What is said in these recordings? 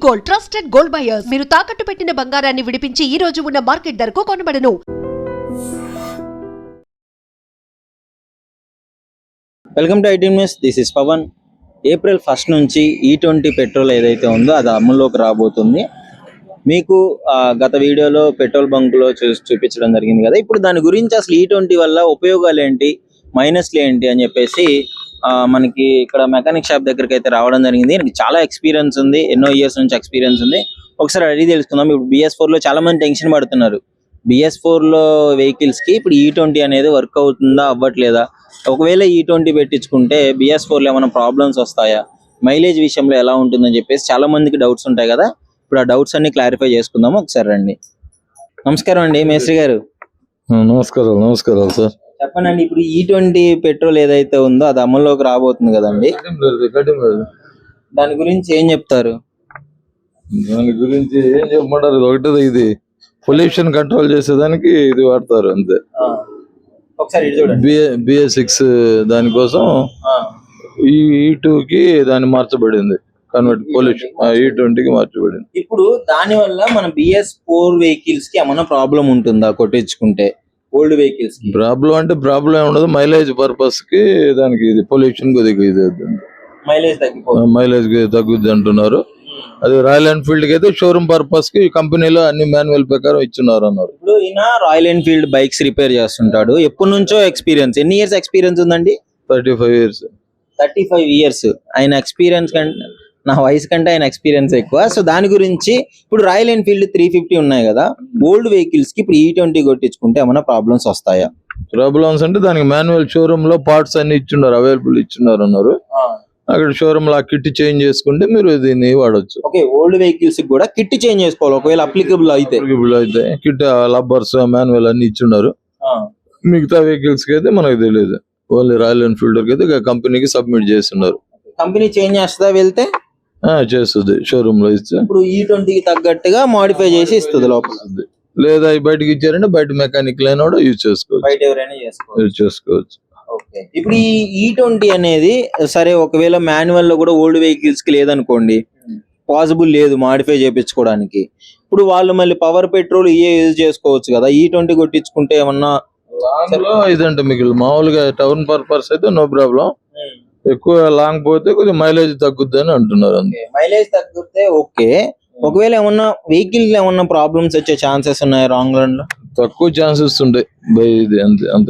Gold, trusted gold buyers. మీరు తాకట్టు పెట్టిన బంగారాన్ని విడిపించి ఈ రోజు ఉన్న మార్కెట్ ధరకు కొనబడను. Welcome to IT news. This is Pavan. April 1 నుంచి E20 పెట్రోల్ ఏదైతే ఉందో అది అమల్లోకి రాబోతుంది. మీకు గత వీడియోలో పెట్రోల్ బంకులో చూపించడం జరిగింది కదా. ఇప్పుడు దాని గురించి అసలు E20 వల్ల ఉపయోగాలు ఏంటి, మైనస్లు ఏంటి అని చెప్పేసి మనకి ఇక్కడ మెకానిక్ షాప్ దగ్గరికి అయితే రావడం జరిగింది. నాకు చాలా ఎక్స్పీరియన్స్ ఉంది, ఎన్నో ఇయర్స్ నుంచి ఎక్స్పీరియన్స్ ఉంది. ఒకసారి అడిగి తెలుసుకుందాం. ఇప్పుడు BS4 లో చాలా మంది టెన్షన్ పడుతున్నారు. BS4 లో వెహికల్స్ కి ఇప్పుడు E20 అనేది వర్క్ అవుతుందా అవ్వట్లేదా, ఒకవేళ E20 పెట్టించుకుంటే BS4 లో ఏమైనా ప్రాబ్లమ్స్ వస్తాయా, మైలేజ్ విషయంలో ఎలా ఉంటుందని చెప్పేసి చాలా మందికి డౌట్స్ ఉంటాయి కదా. ఇప్పుడు ఆ డౌట్స్ అన్ని క్లారిఫై చేసుకుందాము. ఒకసారి రండి. నమస్కారం అండి మేస్త్రి గారు. నమస్కారం సార్. చెప్పండి, ఇప్పుడు E20 పెట్రోల్ ఏదైతే ఉందో అది అమల్లోకి రాబోతుంది కదండి, దాని గురించి ఏం చెప్తారు? దాని గురించి ఏం చెప్పమంటారు, ఒకటే ఇది పొల్యూషన్ కంట్రోల్ చేసేదానికి ఇది వాడతారు అంతే. ఒకసారి చూడండి. BS6 దానికోసం E2 కి దాన్ని మార్చబడింది, కన్వర్ట్ పొల్యూషన్ E20 కి మార్చబడింది. ఇప్పుడు దాని వల్ల మన BS4 వెహికల్స్ కి ఏమైనా ప్రాబ్లం ఉంటుందా కొట్టించుకుంటే? ఓల్డ్ వెహికల్స్ కి ప్రాబ్లం ఉండదు. మైలేజ్ పర్పస్ కి దానికి ఇది పొల్యూషన్ కొద్దిగా ఇది మైలేజ్ తగ్గుద్ది అంటున్నారు. అది రాయల్ ఎన్ఫీల్డ్ కి అయితే షోరూమ్ పర్పస్ కి కంపెనీలో అన్ని మాన్యువల్ ప్రకారం ఇచ్చున్నారు అన్నారు. ఇప్పుడు ఈయన రాయల్ ఎన్ఫీల్డ్ బైక్స్ రిపేర్ చేస్తుంటాడు. ఎప్పటి నుంచో ఎక్స్పీరియన్స్, ఎన్ని ఇయర్స్ ఎక్స్పీరియన్స్ ఉందండి? 35 years. 35 years. ఆయన ఎక్స్పీరియన్స్ కంటే, నా వయసు కంటే ఆయన ఎక్స్పీరియన్స్ ఎక్కువ. సో దాని గురించి ఇప్పుడు రాయల్ ఎన్ఫీల్డ్ 350 ఉన్నాయి కదా, ఓల్డ్ వెహికల్స్ కి ఇప్పుడు E20 కొట్టించుకుంటే ఏమైనా ప్రాబ్లమ్స్ వస్తాయా? ప్రాబ్లమ్స్ అంటే దానికి మాన్యువల్ షోరూమ్ లో పార్ట్స్ అన్ని ఇచ్చున్నారు, అవైలబుల్ ఇచ్చున్నారు అన్నారు. అక్కడ షోరూమ్ లో కిట్ చేంజ్ చేసుకుంటే మీరు దీన్ని వాడచ్చు. ఓకే, ఓల్డ్ వెహికల్స్ కూడా కిట్ చేంజ్ చేసుకోవాలి ఒకవేళ అప్లికబుల్ అయితే. కిట్ లబ్బర్స్ మాన్యువల్ అన్ని ఇచ్చున్నారు. మిగతా వెహికల్స్ కి అయితే మనకు తెలియదు. ఓన్లీ రాయల్ ఎన్ఫీల్డ్ కి అయితే కంపెనీకి సబ్మిట్ చేస్తున్నారు. కంపెనీ చేంజ్ చేస్తుందా వెళ్తే? చేస్తుంది, షోరూమ్ లో ఇస్తే. ఇప్పుడు E20 కి తగ్గట్టుగా మోడిఫై చేసి ఇస్తుంది లోపల. లేదా బయటకి ఇచ్చారంటే బయట మెకానిక్ లైన్ కూడా యూజ్ చేసుకోవచ్చు, బయట ఎవరైనా చేసుకోవచ్చు. ఓకే, ఇప్పుడు ఈ E20 అనేది సరే ఒకవేళ మాన్యువల్ లో కూడా ఓల్డ్ వెహికల్స్ కి లేదనుకోండి, పాసిబుల్ లేదు మాడిఫై చేయించుకోవడానికి, ఇప్పుడు వాళ్ళు మళ్ళీ పవర్ పెట్రోల్ యూజ్ చేసుకోవచ్చు కదా. E20 కొట్టించుకుంటే ఏమన్నా ఇదంటే మిగిలిన మామూలుగా టౌన్ పర్పస్ అయితే నో ప్రాబ్లం. ఎక్కువ లాంగ్ పోతే కొద్దిగా మైలేజ్ తగ్గుద్ది అని అంటున్నారు. మైలేజ్ తగ్గితే ఓకే. ఒకవేళ ఏమన్నా వెహికల్ ఏమన్నా ప్రాబ్లమ్స్ వచ్చే ఛాన్సెస్ ఉన్నాయి రాంగ్ రన్ లో? తక్కువ ఛాన్సెస్ ఉంటాయి బై, ఇది అంత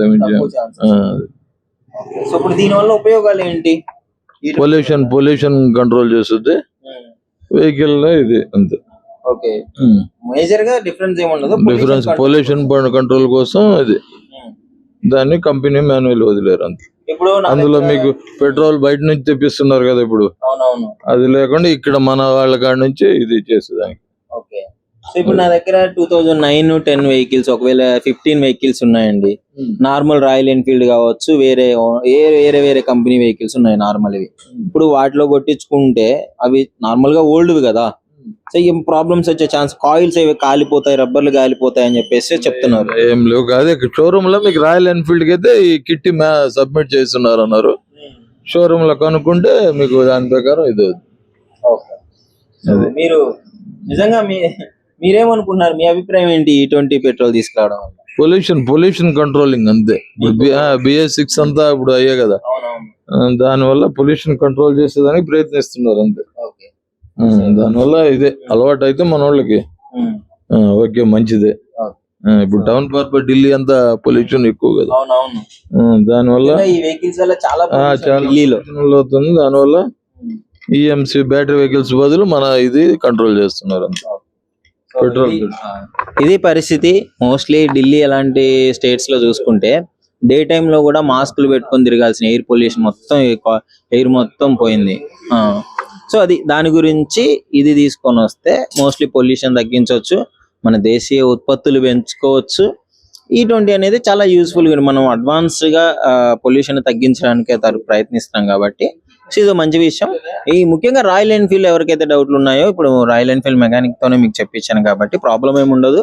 సో ఇప్పుడు దీని వల్ల ఉపయోగాలు ఏంటి? పొల్యూషన్ కంట్రోల్ చేస్తుంది వెహికల్ లో, ఇది అంతే. ఓకే, మేజర్ గా డిఫరెన్స్ ఏముండదు. డిఫరెన్స్ పొల్యూషన్ కంట్రోల్ కోసం ఇది, దాన్ని కంపెనీ మాన్యువల్ వదిలేరు అంతే. ఇప్పుడు అందులో మీకు పెట్రోల్ బయట నుంచి తెప్పిస్తున్నారు కదా ఇప్పుడు, అది లేకుండా ఇక్కడ మన వాళ్ళ కాడ నుంచి ఇది చేసేదానికి. ఓకే, సో ఇప్పుడు నా దగ్గర 2009-10 వెహికల్స్, ఒకవేళ 15 వెహికల్స్ ఉన్నాయండి. నార్మల్ రాయల్ ఎన్ఫీల్డ్ కావచ్చు, వేరే కంపెనీ వెహికల్స్ ఉన్నాయి నార్మల్ ఇవి. ఇప్పుడు వాటిలో కొట్టించుకుంటే అవి నార్మల్ గా ఓల్డ్ కదా, సో ఏం ప్రాబ్లమ్స్ వచ్చే ఛాన్స్, కాయిల్స్ అవి కాలిపోతాయి, రబ్బర్లు కాలిపోతాయి అని చెప్పేసి చెప్తున్నారు. ఏం లేవు కాదు, షోరూమ్ లో మీకు రాయల్ ఎన్ఫీల్డ్ కి అయితే ఈ కిట్ సబ్మిట్ చేస్తున్నారు అన్నారు. షోరూమ్ లో కనుక్కుంటే మీకు దాని ప్రకారం ఇది. మీరు నిజంగా మీరేమనుకుంటున్నారు, మీ అభిప్రాయం ఏంటి E20 పెట్రోల్ తీసుకురావడం? పొల్యూషన్ కంట్రోలింగ్ అంతే. BS6 అంతా ఇప్పుడు అయ్యే కదా, దాని వల్ల పొల్యూషన్ కంట్రోల్ చేసేదానికి ప్రయత్నిస్తున్నారు అంతే. దానివల్ల ఇదే అలవాటు అయితే మన వాళ్ళకి ఓకే, మంచిదే. ఇప్పుడు టౌన్ పర్పస్ ఢిల్లీ అంతా పొల్యూషన్ ఎక్కువ కదా, దానివల్ల చాలా అవుతుంది. దానివల్ల EMC బ్యాటరీ వెహికల్స్ బదులు మన ఇది కంట్రోల్ చేస్తున్నారు అంతే. పెట్రోల్ ఇది పరిస్థితి. మోస్ట్లీ ఢిల్లీ అలాంటి స్టేట్స్ లో చూసుకుంటే డే టైమ్ లో కూడా మాస్కులు పెట్టుకొని తిరగాల్సిన ఎయిర్ పొల్యూషన్ మొత్తం, ఎయిర్ మొత్తం పోయింది. సో అది దాని గురించి ఇది తీసుకొని వస్తే మోస్ట్లీ పొల్యూషన్ తగ్గించవచ్చు, మన దేశీయ ఉత్పత్తులు పెంచుకోవచ్చు. E20 అనేది చాలా యూస్ఫుల్. మనం అడ్వాన్స్ గా పొల్యూషన్ తగ్గించడానికి ప్రయత్నిస్తాం కాబట్టి ఇది మంచి విషయం. ఈ ముఖ్యంగా రాయల్ ఎన్ఫీల్డ్ ఎవరికైతే డౌట్లు ఉన్నాయో, ఇప్పుడు రాయల్ ఎన్ఫీల్డ్ మెకానిక్ తోనే మీకు చెప్పించాను కాబట్టి ప్రాబ్లం ఏమి ఉండదు.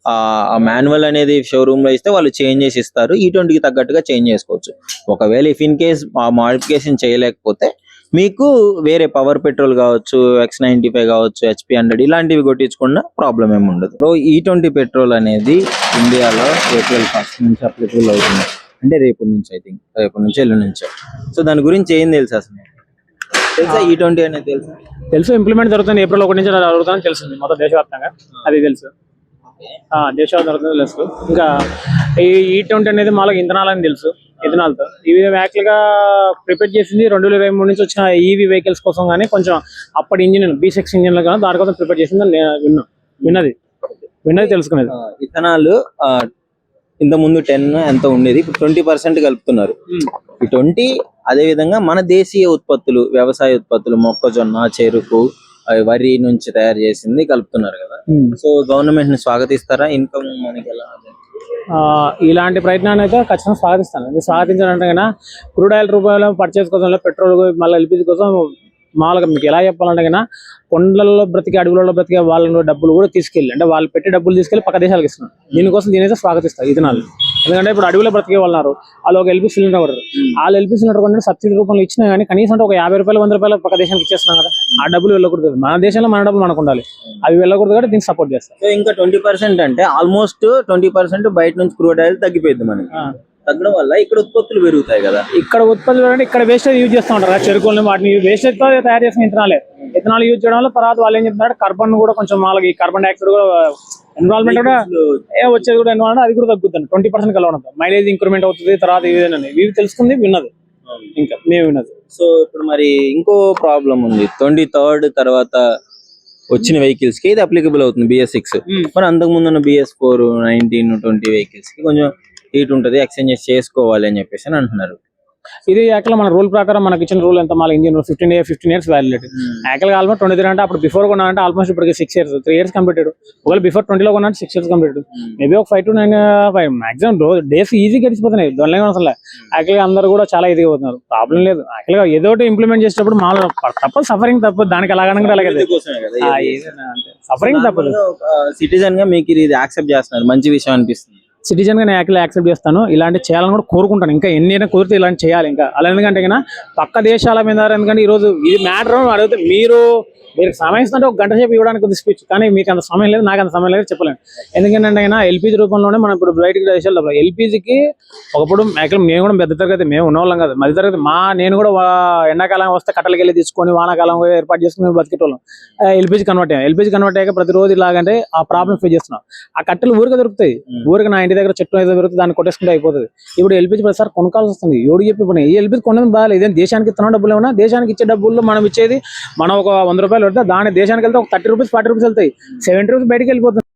ఆ మాన్యువల్ అనేది షోరూమ్ లో ఇస్తే వాళ్ళు చేంజ్ చేసి ఇస్తారు. E20 కి తగ్గట్టుగా చేంజ్ చేసుకోవచ్చు. ఒకవేళ ఇఫ్ ఇన్ కేస్ ఆ మోడిఫికేషన్ చేయలేకపోతే మీకు వేరే పవర్ పెట్రోల్ కావచ్చు, X95 కావచ్చు, HP100 ఇలాంటివి కొట్టించుకున్న ప్రాబ్లం ఏమి ఉండదు. సో E20 పెట్రోల్ అనేది ఇండియాలో ఏప్రిల్ 1 నుంచి అప్లికబుల్ అవుతుంది. అంటే రేపు నుంచి, ఐ థింక్ రేపు నుంచి ఎల్లుండి నుంచి. సో దాని గురించి ఏం తెలుసు అసలు? తెలుసా E20 అనేది? తెలుసు, ఇంప్లిమెంట్ జరుగుతుంది ఏప్రిల్ 1 నుంచి జరుగుతుందని తెలిసింది మొత్తం దేశవ్యాప్తంగా, అది తెలుసు. దేశవ్యాప్తంగా తెలుసు. ఇంకా ఈ E20 అనేది మాలో ఇంధనాలని తెలుసు, ఇథనాల్తో. ఇవి యాక్చువల్ గా ప్రిపేర్ చేసింది 2023 నుంచి వచ్చిన ఈవీ వెహికల్స్ కోసం, కానీ కొంచెం అప్పటి ఇంజిన్ B6 ఇంజిన్లు కానీ దానికోసం ప్రిపేర్ చేసింది నేను విన్నది తెలుసుకునేది. ఇథనాల్ ఇంత ముందు 10 ఎంత ఉండేది, ఇప్పుడు 20% కలుపుతున్నారు. ఈ 20 అదే విధంగా మన దేశీయ ఉత్పత్తులు, వ్యవసాయ ఉత్పత్తులు, మొక్కజొన్న, చెరుకు, వరి నుంచి తయారు చేసింది కలుపుతున్నారు కదా. సో గవర్నమెంట్ ని స్వాగతిస్తారా? ఇన్కమ్ మనకి ఎలా? ఇలాంటి ప్రయత్నాన్ని అయితే ఖచ్చితంగా స్వాగతిస్తాను. ఇది స్వాగతించాలంటే కన్నా క్రూడ్ ఆయిల్ రూపాయలు పర్చేస్ కోసం, పెట్రోల్ మళ్ళీ ఎల్పిజి కోసం మామూలుగా మీకు ఎలా చెప్పాలంటే కన్నా కొండలలో బ్రతికే, అడవులలో బ్రతికే వాళ్ళ డబ్బులు కూడా తీసుకెళ్ళి, అంటే వాళ్ళు పెట్టి డబ్బులు తీసుకెళ్ళి పక్క దేశాలకు ఇస్తున్నారు. దీనికోసం దీనైతే స్వాగతిస్తారు ఇథనాల్. ఎందుకంటే ఇప్పుడు అడవిలో బ్రతికే వాళ్ళు వాళ్ళు ఒక ఎల్పీ సిలిండర్ కొడతారు. వాళ్ళు ఎల్పీ సిలిండర్ కొంటే సబ్సిడీ రూపంలో ఇచ్చినా కానీ కనీసం అంటే ఒక 50 రూపాయలు 100 రూపాయలు పక్క దేశానికి ఇచ్చేస్తున్నాం కదా. ఆ డబ్బులు వెళ్ళకూడదు, మన దేశంలో మన డబ్బులు మనకు ఉండాలి, అవి వెళ్ళకూడదు కాబట్టి దీన్ని సపోర్ట్ చేస్తారు. సో ఇంకా 20% అంటే ఆల్మోస్ట్ 20% బయట నుంచి క్రూడ్ ఆయిల్ తగ్గిపోయింది మనకి. తగ్గడం వల్ల ఇక్కడ ఉత్పత్తులు పెరుగుతాయి కదా. ఇక్కడ ఉత్పత్తులు అంటే ఇక్కడ వేస్టేజ్ యూజ్ చేస్తూ ఉంటారు కదా, చెరుకులను వాటిని వేస్టేజ్ తో తయారు చేసిన ఇథనాల్ యూజ్ చేయడం వల్ల తర్వాత వాళ్ళు ఏం చెప్తున్నారు, కార్బన్ కూడా కొంచెం వాళ్ళకి కార్బన్ డైఆక్సైడ్ కూడా ఎన్విరాన్మెంట్ కూడా వచ్చేది కూడా ఎన్విరాన్మెంట్ అది కూడా తగ్గుతుంది. 20% కలవడంతో మైలేజ్ ఇంక్రిమెంట్ అవుతుంది. తర్వాత ఇవి తెలుసుకుంది విన్నది, ఇంకా మేము విన్నది. సో ఇప్పుడు మరి ఇంకో ప్రాబ్లం ఉంది. 23rd తర్వాత వచ్చిన వెహికల్స్ కి ఇది అప్లికబుల్ అవుతుంది BS6. మరి అంతకు ముందు ఉన్న BS4, 19, 20 వెహికల్స్ కి కొంచెం హీట్ ఉంటుంది, ఎక్స్చేంజ్ చేసుకోవాలి అని చెప్పేసి అని అంటున్నారు. ఇది యాక్చువల్ మన రూల్ ప్రకారం మనకి ఇచ్చిన రూల్ ఎంత, మళ్ళీ ఇంజిన్ 15 years వ్యాలిడిటీ. యాక్చువల్గా ఆల్మోస్ట్ 23 అంటే అప్పుడు బిఫోర్ కొన్నానంటే ఆల్మోస్ట్ ఇప్పటికి 6 years, 3 years కంప్లీటెడ్. ఒకవేళ బిఫోర్ 20లో కొన్నా 6 years కంప్లీటెడ్. మేబీ ఒక 5 to 9 మాక్సిమం డేస్ ఈజీ గడిచిపోతున్నాయి. దానిలో అసలు యాక్చువల్గా అందరూ కూడా చాలా ఈజీగా పోతున్నారు, ప్రాబ్లం లేదు. యాక్చువల్గా ఏదో ఇంప్లిమెంట్ చేసేటప్పుడు మామూలు తప్పదు, సఫరింగ్ తప్పదు, దానికి ఎలాగనగా అలాగే సఫరింగ్ తప్పదు. సిటిజన్ గా మీకు ఇది యాక్సెప్ట్ చేస్తున్నారు, మంచి విషయం అనిపిస్తుంది. సిటిజన్ గా నేను యాక్చువల్లీ యాక్సెప్ట్ చేస్తాను. ఇలాంటి చేయాలని కూడా కోరుకుంటాను. ఇంకా ఎన్ని కుదిరితే ఇలాంటి చేయాలి. ఇంకా అలా ఎందుకంటే పక్క దేశాల మీద, ఎందుకంటే ఈరోజు ఇది మ్యాటర్ అడిగితే మీరు సమయం ఇస్తుంటే ఒక గంట సేపు ఇవ్వడానికి కొద్ది స్పీచ్, కానీ మీకు అంత సమయం లేదు, నాకు అంత సమయం లేదు చెప్పలేను. ఎందుకంటే ఎల్పీజీ రూపంలోనే మనం ఇప్పుడు బయటకి దేశాలు ఎల్పీజీకి ఒకప్పుడు యాక్చువల్ మేము కూడా పెద్ద తరగతి, మేము ఉన్నవాళ్ళం కదా, మధ్య తరగతి. నేను కూడా ఎండాకాలం వస్తే కట్టలకి వెళ్ళి తీసుకొని వానాకాలం ఏర్పాటు చేసుకుని బతికేటోళ్ళం. ఎల్పీజీ కన్వర్ట్ అయ్యాక ప్రతిరోజు ఇలాగంటే ఆ ప్రాబ్లమ్ ఫేస్ చేస్తున్నాం. ఆ కట్టెలు ఊరికే దొరుకుతాయి, ఊరికి నా ఇంటి దగ్గర చెట్టు ఏదో దొరుకుతుంది, దాన్ని కొట్టేసుకుంటే అయిపోతుంది. ఇప్పుడు ఎల్పీజీ ప్రతిసారి కొనుక్కాల్సి వస్తుంది. ఎవడు చెప్పి ఇప్పుడు ఈ ఎల్పీజీ కొనడం బాగాలేదు. ఇదేం దేశానికి ఇస్తున్న డబ్బులు ఏమన్నా, దేశానికి ఇచ్చే డబ్బుల్లో మనం ఇచ్చేది మనం ఒక 100 రూపాయలు పెడితే దాని దేశానికి వెళ్తే ఒక 30 రూపీస్ 40 రూపీస్ వెళ్తాయి, 70 రూపీస్ బయటకు వెళ్ళిపోతుంది.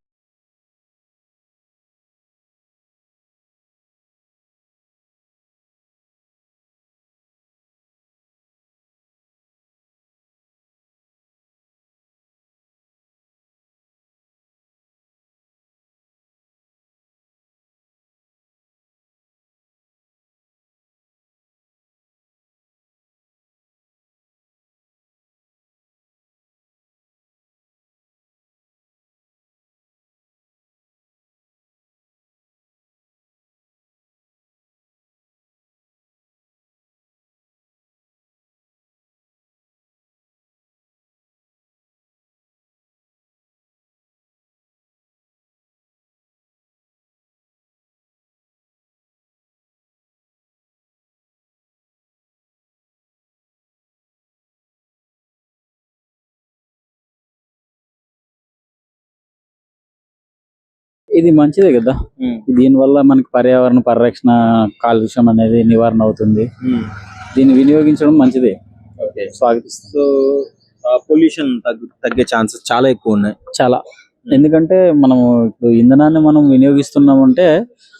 ఇది మంచిదే కదా. దీని వల్ల మనకి పర్యావరణ పరిరక్షణ, కాలుష్యం అనేది నివారణ అవుతుంది. దీన్ని వినియోగించడం మంచిదే, స్వాగతిస్తాం. సో పొల్యూషన్ తగ్గే ఛాన్సెస్ చాలా ఎక్కువ ఉన్నాయి. చాలా, ఎందుకంటే మనము ఇప్పుడు ఇంధనాన్ని మనం వినియోగిస్తున్నామంటే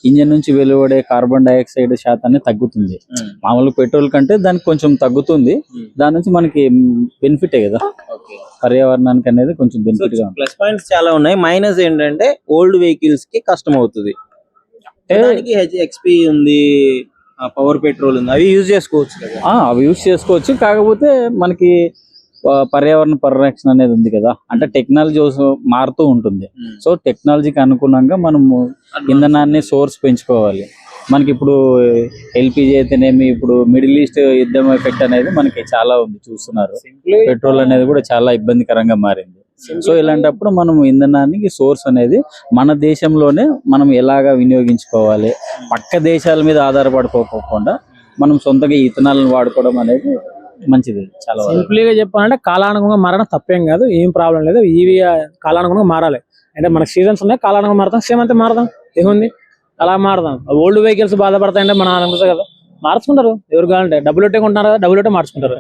ఇంజన్ నుంచి వెలువడే కార్బన్ డైఆక్సైడ్ శాతాన్ని తగ్గుతుంది. మామూలు పెట్రోల్ కంటే దానికి కొంచెం తగ్గుతుంది. దాని నుంచి మనకి బెనిఫిటే కదా, పర్యావరణానికి అనేది కొంచెం బెనిఫిట్ గా. ప్లస్ పాయింట్స్ చాలా ఉన్నాయి, మైనస్ ఏంటంటే ఓల్డ్ వెహికల్స్ కి కష్టం అవుతుంది. హెచ్ఎక్స్పీ ఉంది, పవర్ పెట్రోల్ ఉంది, అవి యూజ్ చేసుకోవచ్చు కదా. అవి యూజ్ చేసుకోవచ్చు, కాకపోతే మనకి పర్యావరణ పరిరక్షణ అనేది ఉంది కదా. అంటే టెక్నాలజీ మారుతూ ఉంటుంది. సో టెక్నాలజీకి అనుగుణంగా మనము ఇంధనాన్ని సోర్స్ పెంచుకోవాలి. మనకి ఇప్పుడు ఎల్పిజి అయితేనేమి, ఇప్పుడు మిడిల్ ఈస్ట్ యుద్ధం ఎఫెక్ట్ అనేది మనకి చాలా ఉంది, చూస్తున్నారు. పెట్రోల్ అనేది కూడా చాలా ఇబ్బందికరంగా మారింది. సో ఇలాంటప్పుడు మనం ఇంధనానికి సోర్స్ అనేది మన దేశంలోనే మనం ఎలాగా వినియోగించుకోవాలి, పక్క దేశాల మీద ఆధారపడుకోకుండా మనం సొంతగా ఇథనాలను వాడుకోవడం అనేది మంచిది. చాలా సింపుల్గా చెప్పాలంటే కాలానుగుణంగా మారడం తప్పేం కాదు, ఏం ప్రాబ్లం లేదు. ఇవి కాలానుగుణంగా మారాలి. అంటే మనకు సీజన్స్ ఉన్నాయి, కాలానుగుణంగా మారుతాం, సేమ్ అంతే మారదాం, ఏముంది అలా మారదాం. ఓల్డ్ వెహికల్స్ బాధపడతాయంటే మన అనుకుంటారు కదా, మార్చుకుంటారు. ఎవరు కావాలంటే డబ్బులు కొంటున్నారు కదా, డబ్బులు మార్చుకుంటారు.